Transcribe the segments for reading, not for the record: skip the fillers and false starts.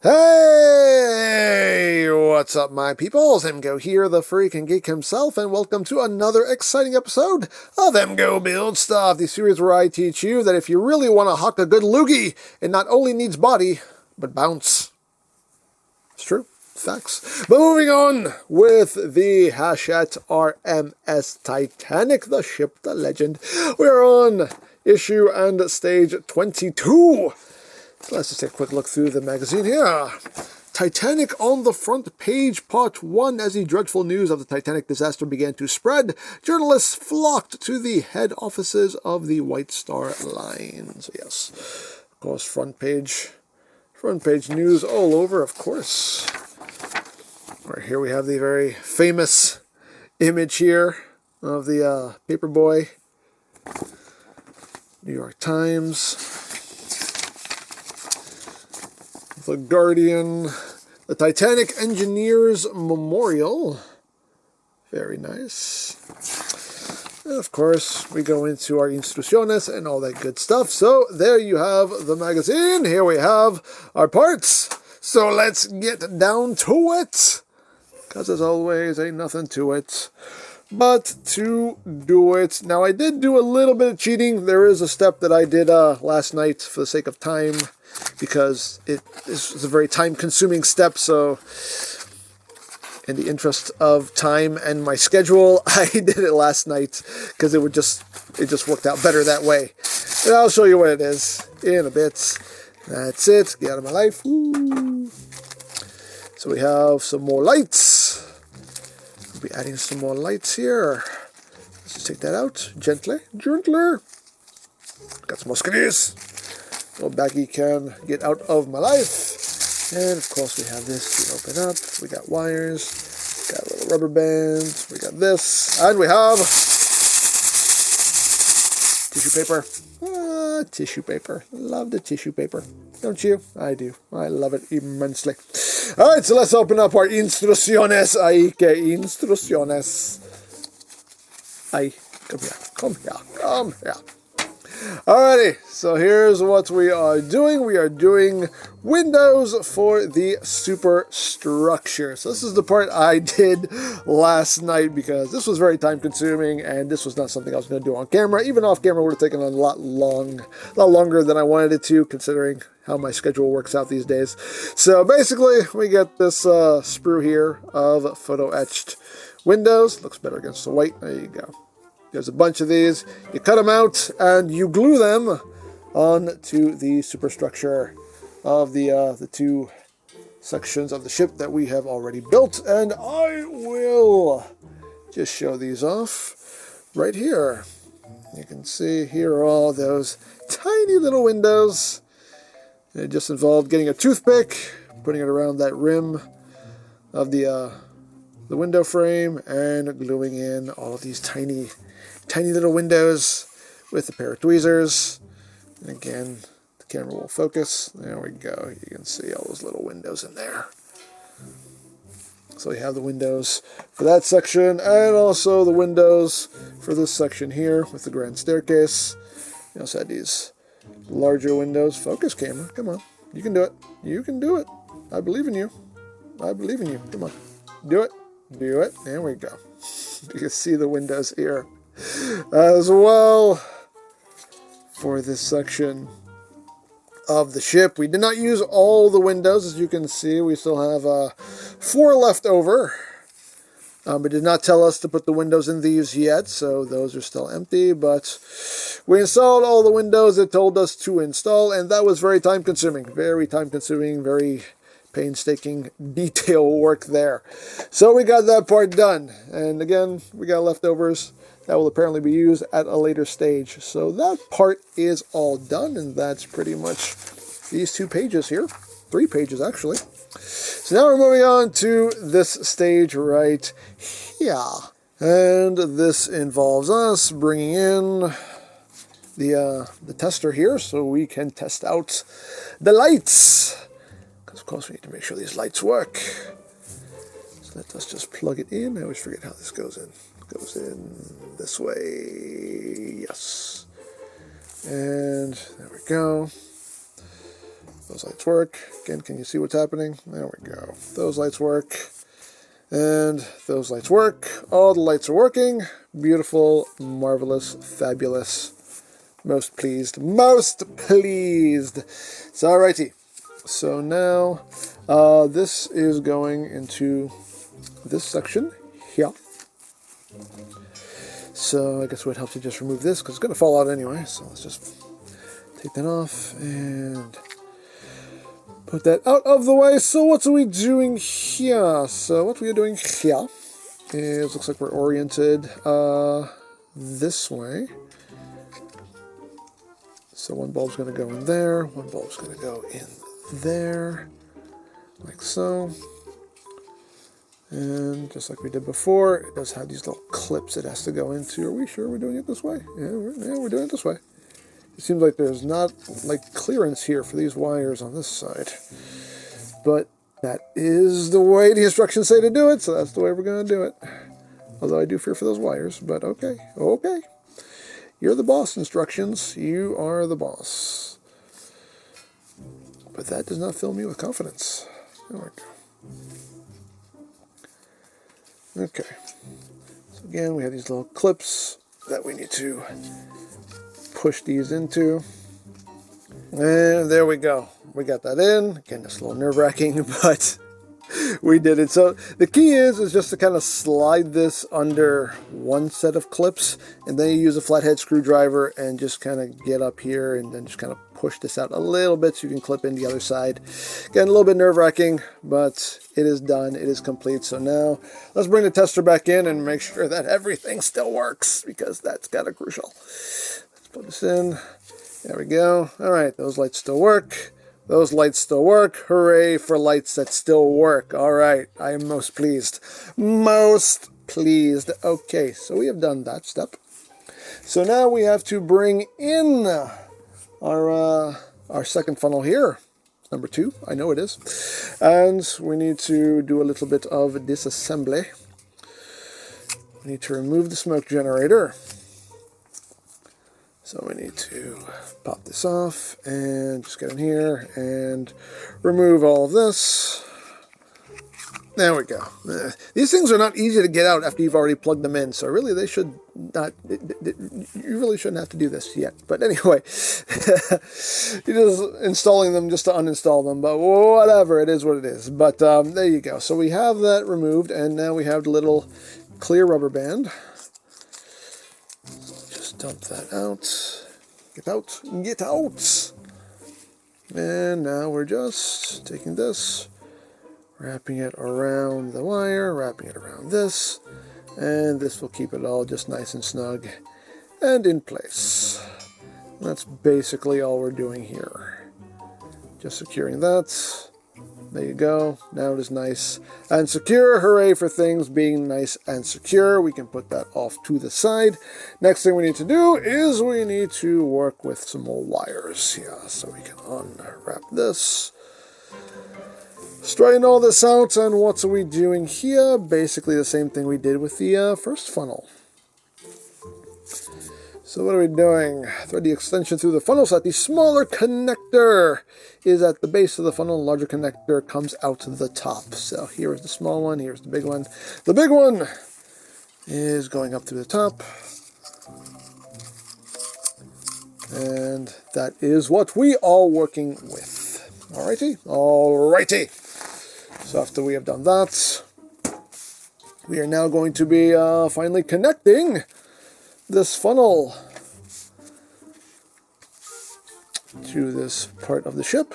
Hey, what's up, my peoples? EmGo here, the freaking geek himself, and welcome to another exciting episode of EmGo Build Stuff, the series where I teach you that if you really want to huck a good loogie, it not only needs body, but bounce. It's true. Facts. But moving on with the Hachette R.M.S. Titanic, the ship, the legend. We're on issue and stage 22. So let's just take a quick look through the magazine here. Titanic on the front page, part 1. As the dreadful news of the Titanic disaster began to spread, journalists flocked to the head offices of the White Star Line. So yes, of course, front page news all over, of course. Right here we have the very famous image here of the paperboy. New York Times. The Guardian, the Titanic Engineers Memorial, very nice. And of course, we go into our instrucciones and all that good stuff. So there you have the magazine. Here we have our parts. So let's get down to it. Because as always, ain't nothing to it but to do it. Now, I did do a little bit of cheating. There is a step that I did last night for the sake of time, because it is a very time-consuming step, so in the interest of time and my schedule, I did it last night, because it just worked out better that way. And I'll show you what it is in a bit. That's it. Get out of my life. Woo. So we have some more lights. We'll be adding some more lights here. Let's just take that out. Gentler. Got some more skiddies. Little baggie can get out of my life. And of course we have this to open up. We got wires. We got little rubber bands. We got this. And we have tissue paper. Tissue paper. Love the tissue paper. Don't you? I do. I love it immensely. Alright, so let's open up our instrucciones. Ay, que instrucciones. Ay, come here. Alrighty, so here's what we are doing. We are doing windows for the superstructure. So this is the part I did last night because this was very time consuming and this was not something I was going to do on camera. Even off camera would have taken a lot longer than I wanted it to, considering how my schedule works out these days. So basically, we get this sprue here of photo etched windows. Looks better against the white. There you go. There's a bunch of these. You cut them out and you glue them onto the superstructure of the two sections of the ship that we have already built. And I will just show these off right here. You can see here are all those tiny little windows. It just involved getting a toothpick, putting it around that rim of the window frame, and gluing in all of these tiny little windows with a pair of tweezers. And again, the camera will focus. There we go. You can see all those little windows in there. So we have the windows for that section, and also the windows for this section here with the grand staircase. You also had these larger windows. Focus, camera. Come on. You can do it. You can do it. I believe in you. I believe in you. Come on. Do it. Do it. There we go. You can see the windows here as well for this section of the ship. We did not use all the windows. As you can see, we still have 4 left over. It did not tell us to put the windows in these yet, so those are still empty, but we installed all the windows it told us to install, and that was very time-consuming, very painstaking detail work there. So we got that part done, and again, we got leftovers that will apparently be used at a later stage. So that part is all done, and that's pretty much these 2 pages here. 3 pages, actually. So now we're moving on to this stage right here. And this involves us bringing in the tester here so we can test out the lights. Because, of course, we need to make sure these lights work. So let us just plug it in. I always forget how this goes in. It goes in this way. Yes. And there we go. Those lights work. Again, can you see what's happening? There we go. Those lights work. And those lights work. All the lights are working. Beautiful, marvelous, fabulous. Most pleased. Most pleased. So, alrighty. So now, this is going into this section here. So I guess it would help to just remove this because it's going to fall out anyway. So let's just take that off and put that out of the way. So what are we doing here? So what we are doing here is, looks like we're oriented this way. So one bulb's going to go in there, one bulb's going to go in there, like so. And just like we did before, it does have these little clips it has to go into. Are we sure we're doing it this way? Yeah, we're doing it this way. It seems like there's not like clearance here for these wires on this side. But that is the way the instructions say to do it, so that's the way we're going to do it. Although I do fear for those wires, but okay, okay. You're the boss, instructions. You are the boss. But that does not fill me with confidence. There we go. Okay, so again, we have these little clips that we need to push these into. And there we go. We got that in. Again, it's a little nerve-wracking, but we did it. So the key is just to kind of slide this under one set of clips, and then you use a flathead screwdriver and just kind of get up here and then just kind of push this out a little bit so you can clip in the other side. Again, a little bit nerve-wracking, but it is done. It is complete. So now let's bring the tester back in and make sure that everything still works, because that's kind of crucial. Let's put this in. There we go. All right, those lights still work. Those lights still work. Hooray for lights that still work. All right, I am most pleased. Most pleased. Okay, so we have done that step. So now we have to bring in our second funnel here. Number 2, I know it is. And we need to do a little bit of disassembly. We need to remove the smoke generator. So we need to pop this off and just get in here and remove all of this. There we go. These things are not easy to get out after you've already plugged them in, so really they should not, you really shouldn't have to do this yet. But anyway, you're just installing them just to uninstall them, but whatever, it is what it is. But there you go. So we have that removed, and now we have the little clear rubber band. Just dump that out. Get out. Get out. And now we're just taking this, wrapping it around the wire, wrapping it around this, and this will keep it all just nice and snug and in place. That's basically all we're doing here. Just securing that. There you go. Now it is nice and secure. Hooray for things being nice and secure. We can put that off to the side. Next thing we need to do is we need to work with some more wires here. So we can unwrap this. Straighten all this out, and what are we doing here? Basically the same thing we did with the first funnel. So what are we doing? Thread the extension through the funnel so that the smaller connector is at the base of the funnel. The larger connector comes out to the top. So here is the small one, here's the big one. The big one is going up through the top. And that is what we are working with. Alrighty? Alrighty. So after we have done that, we are now going to be finally connecting this funnel to this part of the ship.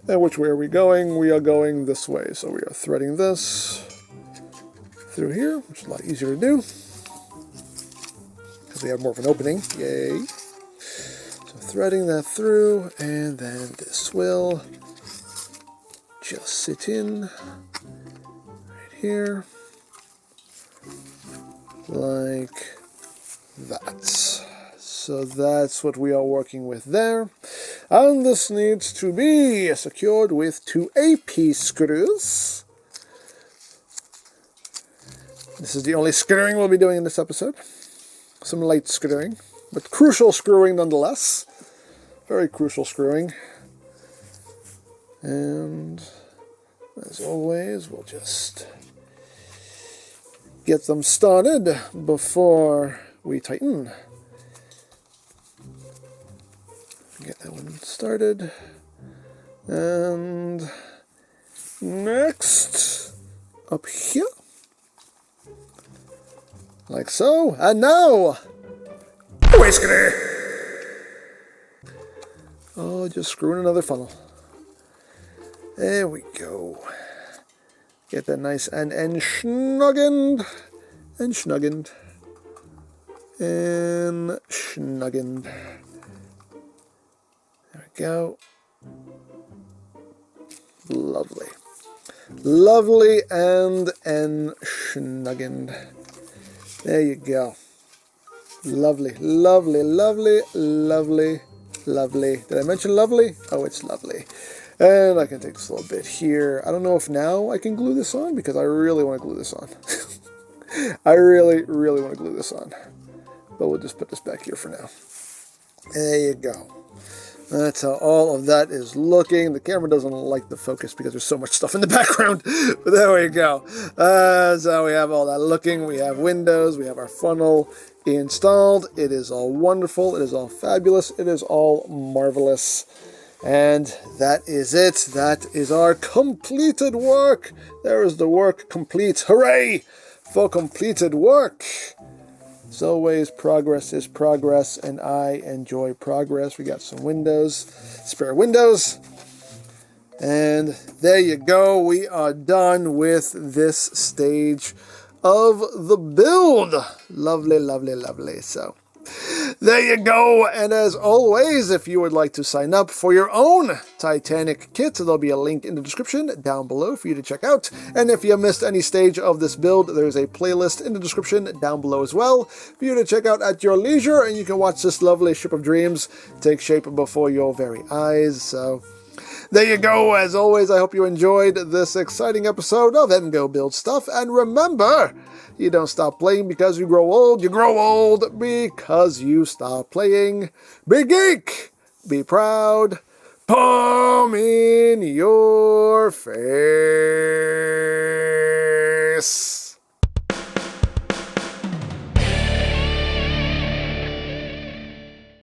And which way are we going? We are going this way. So we are threading this through here, which is a lot easier to do because we have more of an opening. Yay. So threading that through, and then this will just sit in right here like that. So that's what we are working with there. And this needs to be secured with 2 AP screws. This is the only screwing we'll be doing in this episode. Some light screwing, but crucial screwing nonetheless. Very crucial screwing. And as always, we'll just get them started before we tighten. Get that one started. And next, up here. Like so. And now, whiskey. Oh, just screw in another funnel. There we go. Get that nice and snuggened. And snuggened. And snuggened. There we go. Lovely. Lovely and snuggened. There you go. Lovely, lovely, lovely, lovely, lovely. Did I mention lovely? Oh, it's lovely. And I can take this little bit here. I don't know if now I can glue this on because I really want to glue this on. I really, really want to glue this on. But we'll just put this back here for now. There you go. That's how all of that is looking. The camera doesn't like the focus because there's so much stuff in the background. But there we go. So we have all that looking. We have windows. We have our funnel installed. It is all wonderful. It is all fabulous. It is all marvelous. And that is it. That is our completed work. There is the work complete. Hooray for completed work. As always, progress is progress, and I enjoy progress. We got some windows, spare windows. And there you go. We are done with this stage of the build. Lovely, lovely, lovely. So there you go. And as always, if you would like to sign up for your own Titanic kit, there'll be a link in the description down below for you to check out. And if you missed any stage of this build, there's a playlist in the description down below as well for you to check out at your leisure. And you can watch this lovely ship of dreams take shape before your very eyes. So there you go. As always, I hope you enjoyed this exciting episode of EmGo Build Stuff. And remember, you don't stop playing because you grow old. You grow old because you stop playing. Be geek. Be proud. Palm in your face.